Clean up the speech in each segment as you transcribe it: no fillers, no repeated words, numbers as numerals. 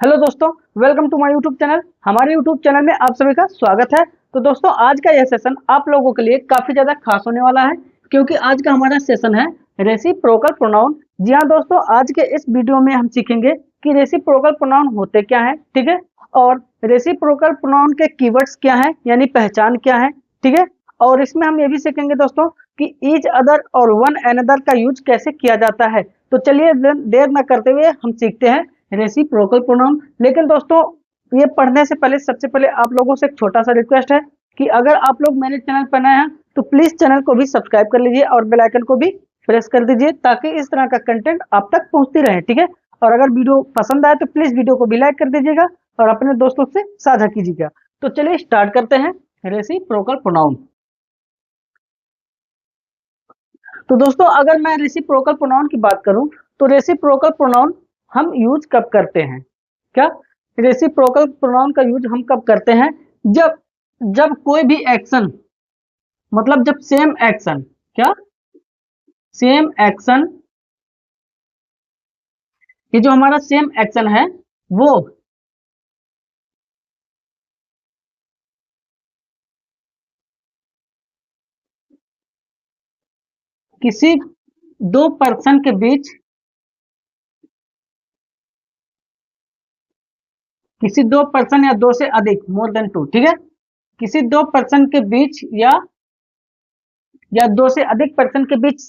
Hello दोस्तों, welcome to my YouTube channel. हमारे YouTube channel में आप सभी का स्वागत है। तो दोस्तों, आज का यह सेशन आप लोगों के लिए काफी ज्यादा खास होने वाला है, क्योंकि आज का हमारा सेशन है रेसिप्रोकल प्रोनाउन। जी हाँ दोस्तों, आज के इस वीडियो में हम सीखेंगे कि रेसिप्रोकल प्रोनाउन होते क्या है, ठीक है, और रेसिप्रोकल प्रोनाउन के कीवर्ड्स क्या है, यानी पहचान क्या है, ठीक है। और इसमें हम ये भी सीखेंगे दोस्तों कि ईच अदर और वन अनदर का यूज कैसे किया जाता है। तो चलिए देर न करते हुए हम सीखते हैं रेसिप्रोकल प्रोनाउन। लेकिन दोस्तों, ये पढ़ने से पहले सबसे पहले आप लोगों से एक छोटा सा रिक्वेस्ट है कि अगर आप लोग मेरे चैनल पर नए हैं तो प्लीज चैनल को भी सब्सक्राइब कर लीजिए और बेल आइकन को भी प्रेस कर दीजिए, ताकि इस तरह का कंटेंट आप तक पहुंचती रहे, ठीक है। और अगर वीडियो पसंद आए तो प्लीज वीडियो को भी लाइक कर दीजिएगा और अपने दोस्तों से साझा कीजिएगा। तो चलिए स्टार्ट करते हैं रेसिप्रोकल प्रोनाउन। तो दोस्तों, अगर मैं रेसिप्रोकल प्रोनाउन की बात करूं तो रेसिप्रोकल प्रोनाउन हम यूज कब करते हैं? क्या रेसिप्रोकल प्रोनाउन का यूज हम कब करते हैं? जब जब कोई भी एक्शन, मतलब जब सेम एक्शन, क्या सेम एक्शन, ये जो हमारा सेम एक्शन है वो किसी दो पर्सन के बीच, किसी दो पर्सन या दो से अधिक, मोर देन टू, ठीक है, किसी दो पर्सन के बीच या दो से अधिक पर्सन के बीच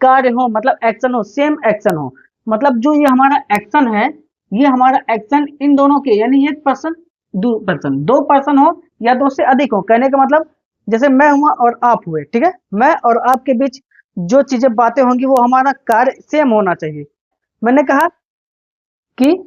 कार्य हो, मतलब एक्शन हो, सेम एक्शन हो। मतलब जो ये हमारा एक्शन है, ये हमारा एक्शन इन दोनों के, यानी एक पर्सन दो पर्सन हो या दो से अधिक हो। कहने का मतलब जैसे मैं हुआ और आप हुए, ठीक है, मैं और आपके बीच जो चीजें बातें होंगी वो हमारा कार्य सेम होना चाहिए। मैंने कहा कि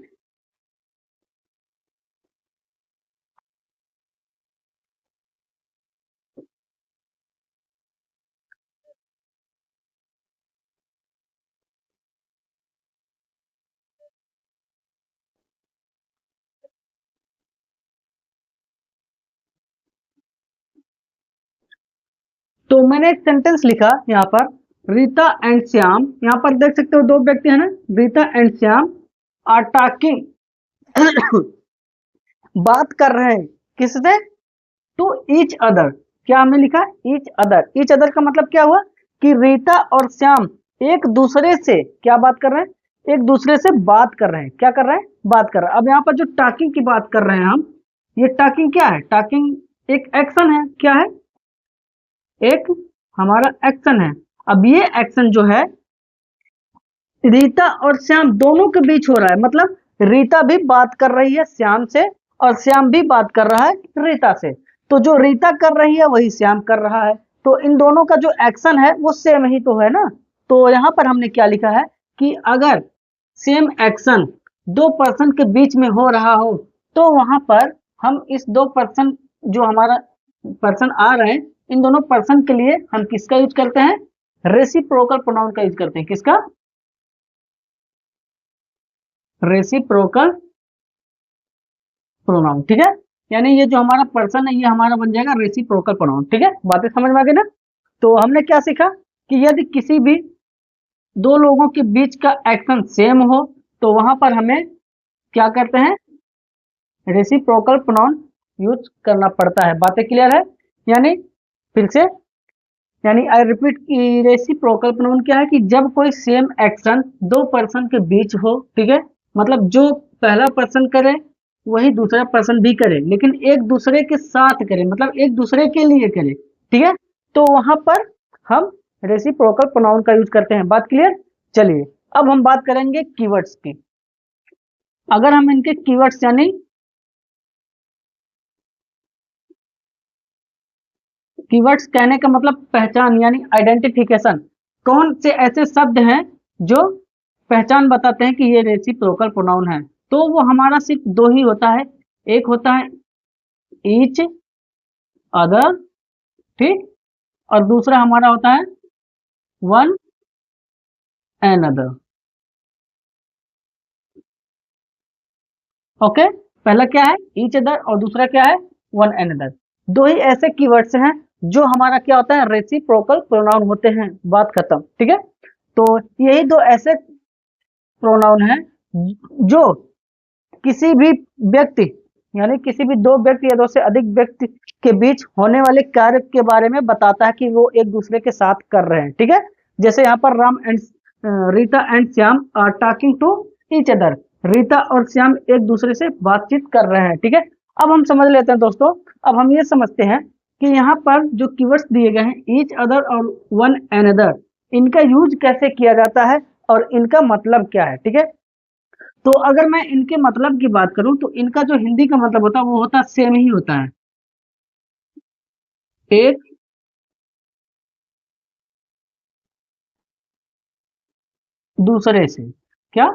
तो मैंने एक सेंटेंस लिखा यहाँ पर, रीता एंड श्याम, यहाँ पर देख सकते हो दो व्यक्ति है ना, Rita and Shyam are talking बात कर रहे हैं, किससे? To each other. क्या हमने लिखा? Each other. ईच अदर का मतलब क्या हुआ कि रीता और श्याम एक दूसरे से क्या बात कर रहे हैं? एक दूसरे से बात कर रहे हैं। क्या कर रहे हैं? बात कर रहे हैं। अब यहाँ पर जो टॉकिंग की बात कर रहे हैं हम, ये टॉकिंग क्या है? टॉकिंग एक एक्शन है। क्या है? एक हमारा एक्शन है। अब ये एक्शन जो है रीता और श्याम दोनों के बीच हो रहा है, मतलब रीता भी बात कर रही है श्याम से और श्याम भी बात कर रहा है रीता से। तो जो रीता कर रही है वही श्याम कर रहा है, तो इन दोनों का जो एक्शन है वो सेम ही तो है ना। तो यहाँ पर हमने क्या लिखा है कि अगर सेम एक्शन दो पर्सन के बीच में हो रहा हो तो वहां पर हम इस दो पर्सन, जो हमारा पर्सन आ रहे हैं, इन दोनों पर्सन के लिए हम किसका यूज करते हैं? रेसिप्रोकल प्रोनाउन का यूज करते हैं। किसका? रेसिप्रोकल प्रोनाउन, ठीक है। यानी ये जो हमारा पर्सन है ये हमारा बन जाएगा रेसिप्रोकल प्रोनाउन, ठीक है। बातें समझ में आ गई ना? तो हमने क्या सीखा कि यदि किसी भी दो लोगों के बीच का एक्शन सेम हो तो वहां पर हमें क्या करते हैं? रेसिप्रोकल प्रोनाउन यूज करना पड़ता है। बातें क्लियर है? यानी फिर से, यानी आई रिपीट, रेसिप्रोकल प्रोनाउन क्या है कि जब कोई सेम एक्शन दो पर्सन के बीच हो, ठीक है, मतलब जो पहला पर्सन करे वही दूसरा पर्सन भी करे, लेकिन एक दूसरे के साथ करे, मतलब एक दूसरे के लिए करे, ठीक है। तो वहां पर हम रेसिप्रोकल प्रोनाउन का यूज करते हैं। बात क्लियर? चलिए अब हम बात करेंगे कीवर्ड्स की। अगर हम इनके कीवर्ड्स, यानी कीवर्ड्स कहने का मतलब पहचान, यानी आइडेंटिफिकेशन, कौन से ऐसे शब्द हैं जो पहचान बताते हैं कि ये रेसिप्रोकल प्रोनाउन है, तो वो हमारा सिर्फ दो ही होता है। एक होता है ईच अदर, ठीक, और दूसरा हमारा होता है वन अनदर। ओके, पहला क्या है? ईच अदर, और दूसरा क्या है? One another. दो ही ऐसे कीवर्ड्स हैं जो हमारा क्या होता है? रेसिप्रोकल प्रोनाउन होते हैं। बात खत्म, ठीक है। तो यही दो ऐसे प्रोनाउन हैं जो किसी भी व्यक्ति यानी किसी भी दो व्यक्ति या दो से अधिक व्यक्ति के बीच होने वाले कार्य के बारे में बताता है कि वो एक दूसरे के साथ कर रहे हैं। ठीक है, जैसे यहाँ पर Ram and Rita and Shyam are talking to each other. Rita और श्याम एक दूसरे से बातचीत कर रहे हैं। ठीक है, अब हम समझ लेते हैं दोस्तों। अब हम ये समझते हैं कि यहाँ पर जो कीवर्ड्स दिए गए हैं ईच अदर और वन एनदर, इनका यूज कैसे किया जाता है और इनका मतलब क्या है। ठीक है, तो अगर मैं इनके मतलब की बात करूं तो इनका जो हिंदी का मतलब होता है वो होता सेम ही होता है, एक दूसरे से। क्या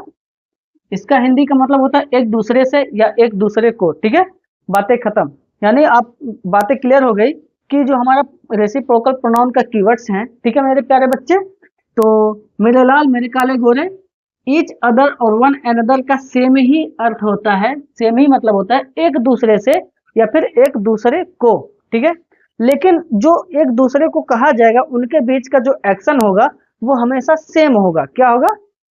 इसका हिंदी का मतलब होता है एक दूसरे से या एक दूसरे को। ठीक है, बातें खत्म। यानी आप बातें क्लियर हो गई कि जो हमारा रेसिप्रोकल प्रोनाउन का कीवर्ड्स हैं। ठीक है मेरे प्यारे बच्चे, तो मेरे लाल मेरे काले गोरे, ईच अदर और वन अनदर का सेम ही अर्थ होता है, सेम ही मतलब होता है एक दूसरे से या फिर एक दूसरे को। ठीक है, लेकिन जो एक दूसरे को कहा जाएगा उनके बीच का जो एक्शन होगा वो हमेशा सेम होगा। क्या होगा?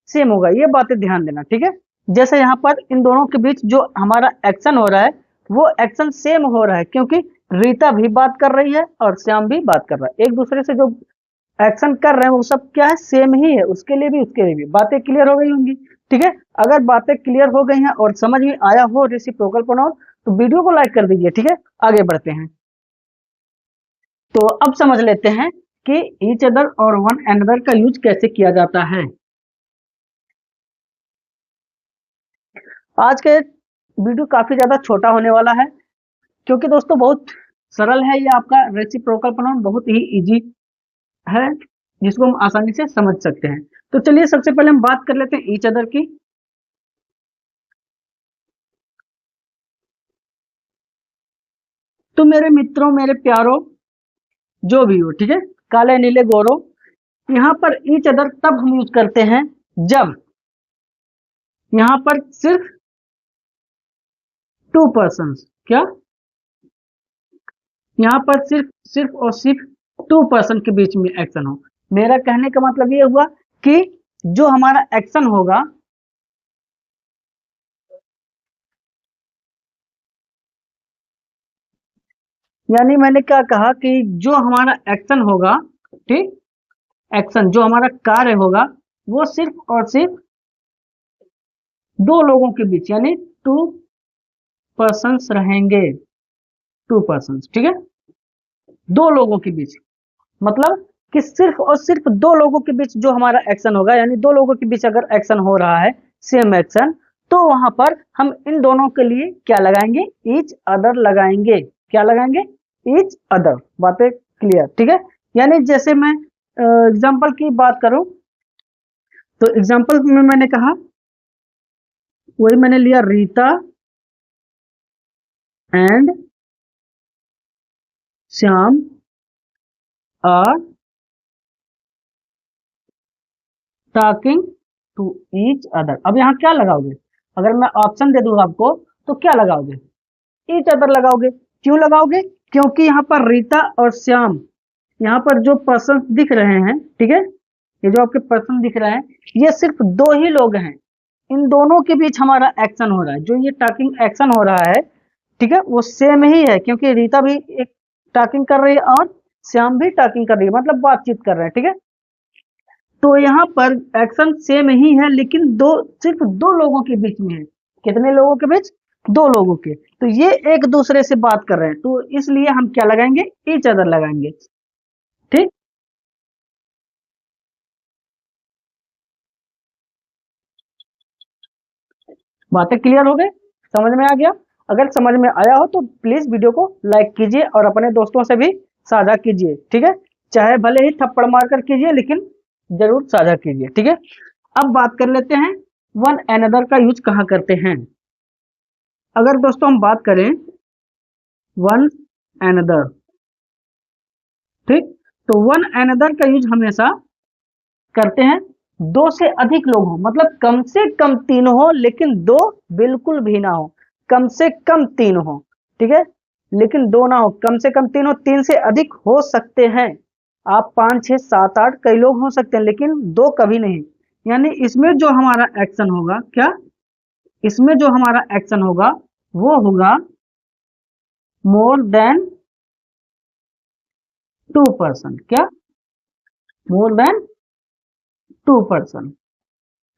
सेम होगा। ये बातें ध्यान देना। ठीक है, जैसे यहाँ पर इन दोनों के बीच जो हमारा एक्शन हो रहा है वो एक्शन सेम हो रहा है, क्योंकि रीता भी बात कर रही है और श्याम भी बात कर रहा है। एक दूसरे से जो एक्शन कर रहे हैं वो सब क्या है? सेम ही है, उसके लिए भी उसके लिए भी। बातें क्लियर हो गई होंगी। ठीक है, अगर बातें क्लियर हो गई हैं और समझ में आया हो रेसिप्रोकल प्रोनाउन तो वीडियो को लाइक कर दीजिए। ठीक है, आगे बढ़ते हैं। तो अब समझ लेते हैं कि ईच अदर और वन अनदर का यूज कैसे किया जाता है। आज के वीडियो काफी ज्यादा छोटा होने वाला है, क्योंकि दोस्तों बहुत सरल है। ये आपका रेसिप्रोकल प्रोनाउन बहुत ही इजी है, जिसको हम आसानी से समझ सकते हैं। तो चलिए सबसे पहले हम बात कर लेते हैं ईच अदर की। तो मेरे मित्रों, मेरे प्यारों, जो भी हो, ठीक है, काले नीले गोरो, यहाँ पर ईच अदर तब हम यूज करते हैं जब यहाँ पर सिर्फ टू पर्सन्स, क्या यहाँ पर सिर्फ सिर्फ और सिर्फ टू पर्सन के बीच में एक्शन हो। मेरा कहने का मतलब ये हुआ कि जो हमारा एक्शन होगा, यानी मैंने क्या कहा कि जो हमारा एक्शन होगा, ठीक, एक्शन जो हमारा कार्य होगा वो सिर्फ और सिर्फ दो लोगों के बीच यानी टू पर्सन्स रहेंगे। टू पर्सन्स, ठीक है, दो लोगों के बीच, मतलब कि सिर्फ और सिर्फ दो लोगों के बीच जो हमारा एक्शन होगा, यानी दो लोगों के बीच अगर एक्शन हो रहा है सेम एक्शन, तो वहां पर हम इन दोनों के लिए क्या लगाएंगे? ईच अदर लगाएंगे। क्या लगाएंगे? Each other. बातें क्लियर? ठीक है, यानी जैसे मैं एग्जाम्पल की बात करूं तो एग्जाम्पल में मैंने कहा, वही मैंने लिया Rita and Shyam are talking to each other. अब यहाँ क्या लगाओगे? अगर मैं ऑप्शन दे दूंगा आपको तो क्या लगाओगे? ईच अदर लगाओगे। क्यों लगाओगे? क्योंकि यहाँ पर रीता और श्याम, यहाँ पर जो पर्सन दिख रहे हैं, ठीक है, ये जो आपके पर्सन दिख रहे हैं ये सिर्फ दो ही लोग हैं। इन दोनों के बीच हमारा एक्शन हो रहा है, जो ये टॉकिंग एक्शन हो रहा है, ठीक है, वो सेम ही है, क्योंकि रीता भी एक टॉकिंग कर रही है और श्याम भी टॉकिंग कर रही है, मतलब बातचीत कर रहे हैं। ठीक है, तो यहाँ पर एक्शन सेम ही है, लेकिन दो, सिर्फ दो लोगों के बीच में है। कितने लोगों के बीच? दो लोगों के। तो ये एक दूसरे से बात कर रहे हैं, तो इसलिए हम क्या लगाएंगे? ईच अदर लगाएंगे। ठीक, बातें क्लियर हो गई? समझ में आ गया? अगर समझ में आया हो तो प्लीज वीडियो को लाइक कीजिए और अपने दोस्तों से भी साझा कीजिए। ठीक है, चाहे भले ही थप्पड़ मारकर कीजिए, लेकिन जरूर साझा कीजिए। ठीक है, अब बात कर लेते हैं वन अनदर का यूज कहाँ करते हैं। अगर दोस्तों हम बात करें वन अनदर, ठीक, तो वन अनदर का यूज हमेशा करते हैं दो से अधिक लोग हो, मतलब कम से कम तीन हो, लेकिन दो बिल्कुल भी ना हो। कम से कम तीन हो, ठीक है, लेकिन दो ना हो। कम से कम तीन हो, तीन से अधिक हो सकते हैं आप, पांच छह सात आठ कई लोग हो सकते हैं, लेकिन दो कभी नहीं। यानी इसमें जो हमारा एक्शन होगा, क्या इसमें जो हमारा एक्शन होगा वो होगा मोर देन 2%। क्या? मोर देन 2%,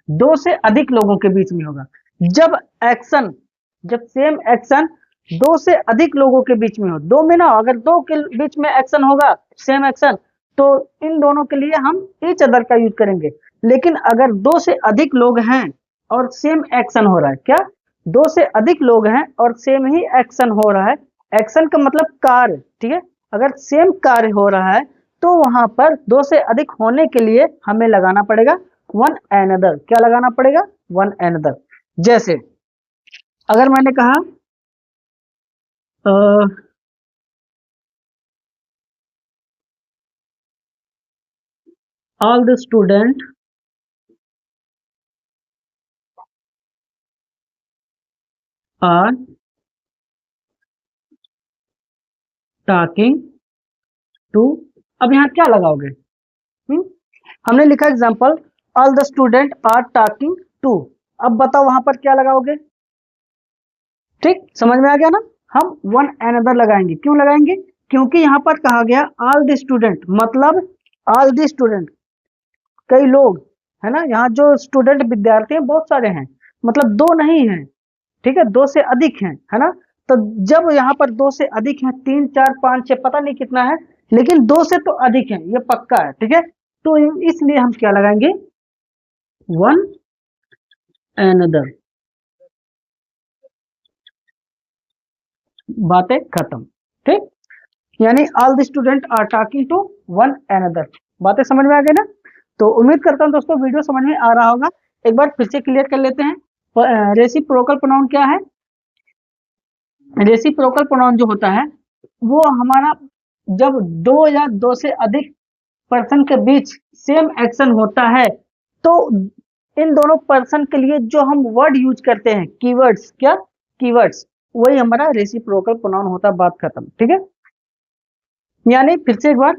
दो से अधिक लोगों के बीच में होगा। जब एक्शन, जब सेम एक्शन दो से अधिक लोगों के बीच में हो, दो में ना, अगर दो के बीच में एक्शन होगा सेम एक्शन, तो इन दोनों के लिए हम ईच अदर का यूज करेंगे। लेकिन अगर दो से अधिक लोग हैं और सेम एक्शन हो रहा है, क्या? दो से अधिक लोग हैं और सेम ही एक्शन हो रहा है, एक्शन का मतलब कार्य, ठीक है? अगर सेम कार्य हो रहा है तो वहां पर दो से अधिक होने के लिए हमें लगाना पड़ेगा वन एनदर। क्या लगाना पड़ेगा? One another. जैसे अगर मैंने कहा all the student are talking to, अब यहाँ क्या लगाओगे? हमने लिखा example all the student are talking to, अब बताओ वहां पर क्या लगाओगे? ठीक, समझ में आ गया ना? हम वन एनदर लगाएंगे। क्यों लगाएंगे? क्योंकि यहाँ पर कहा गया ऑल द स्टूडेंट, मतलब ऑल द स्टूडेंट, कई लोग है ना, यहाँ जो स्टूडेंट विद्यार्थी हैं बहुत सारे हैं, मतलब दो नहीं है, ठीक है, दो से अधिक हैं, है ना? तो जब यहाँ पर दो से अधिक हैं, 3 4 5 6 पता नहीं कितना है, लेकिन दो से तो अधिक है, ये पक्का है, ठीक है? तो इसलिए हम क्या लगाएंगे? One another. बातें खत्म। ठीक, यानी all the student are talking to one another. बातें समझ में आ गई ना? तो उम्मीद करता हूं दोस्तों वीडियो समझ में आ रहा होगा। एक बार फिर से क्लियर कर लेते हैं। रेसिप्रोकल प्रोनाउन क्या है? रेसिप्रोकल प्रोनाउन जो होता है वो हमारा जब दो या दो से अधिक पर्सन के बीच सेम एक्शन होता है, तो इन दोनों पर्सन के लिए जो हम वर्ड यूज करते हैं, कीवर्ड्स, क्या? कीवर्ड्स, वही हमारा रेसिप्रोकल प्रोनाउन होता है। बात खत्म। ठीक है, यानी फिर से एक बार,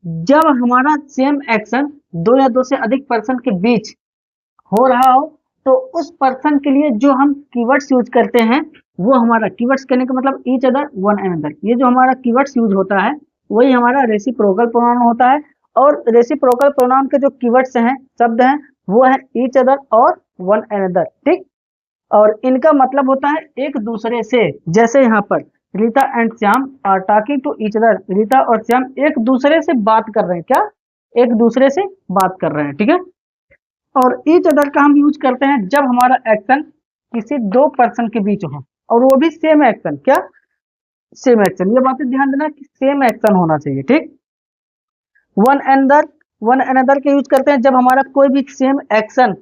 जब हमारा सेम एक्शन दो या दो से अधिक पर्सन के बीच हो रहा हो, तो उस पर्सन के लिए जो हम कीवर्ड्स यूज करते हैं वो हमारा, कीवर्ड्स कहने का मतलब ईच अदर, वन एनदर, ये जो हमारा कीवर्ड्स यूज होता है वही हमारा रेसिप्रोकल प्रोनाउन होता है। और रेसिप्रोकल प्रोनाउन के जो कीवर्ड्स हैं, शब्द हैं, वो है ईच अदर और वन एनदर। ठीक, और इनका मतलब होता है एक दूसरे से। जैसे यहाँ पर Rita and Shyam are talking to each other, Rita और श्याम एक दूसरे से बात कर रहे हैं। क्या? एक दूसरे से बात कर रहे हैं। ठीक है, और ईच अदर का हम यूज करते हैं जब हमारा एक्शन किसी दो पर्सन के बीच हो, और वो भी सेम एक्शन। क्या? सेम एक्शन, ये बातें ध्यान देना कि सेम एक्शन होना चाहिए। ठीक, वन एनदर, वन एनदर के यूज करते हैं जब हमारा कोई भी सेम एक्शन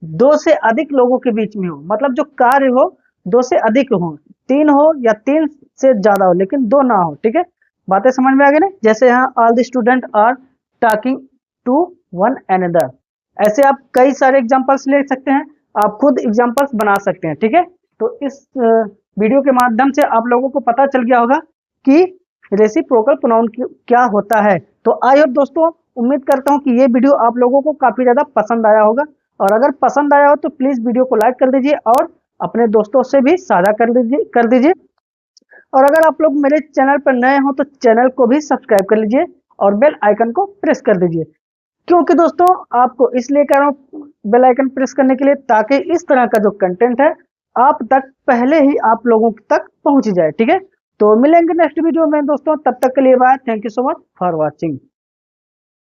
दो से अधिक लोगों के बीच में हो, मतलब जो कार्य हो दो से अधिक हो, तीन हो या तीन से ज्यादा हो, लेकिन दो ना हो। ठीक है, बातें समझ में आ गई ना? जैसे यहाँ all the student are talking to one another, ऐसे आप कई सारे एग्जांपल्स ले सकते हैं, आप खुद एग्जांपल्स बना सकते हैं। ठीक है, तो इस वीडियो के माध्यम से आप लोगों को पता चल गया होगा कि रेसिप्रोकल प्रोनाउन क्या होता है। तो आई होप दोस्तों, उम्मीद करता हूं कि ये वीडियो आप लोगों को काफी ज्यादा पसंद आया होगा, और अगर पसंद आया हो तो प्लीज वीडियो को लाइक कर दीजिए और अपने दोस्तों से भी साझा कर दीजिए। और अगर आप लोग मेरे चैनल पर नए हो तो चैनल को भी सब्सक्राइब कर लीजिए और बेल आइकन को प्रेस कर दीजिए। क्योंकि दोस्तों आपको इसलिए कह रहा हूँ बेल आइकन प्रेस करने के लिए, ताकि इस तरह का जो कंटेंट है आप तक पहले ही आप लोगों तक पहुंच जाए। ठीक है, तो मिलेंगे नेक्स्ट वीडियो में दोस्तों, तब तक के लिए bye. Thank you so much for watching.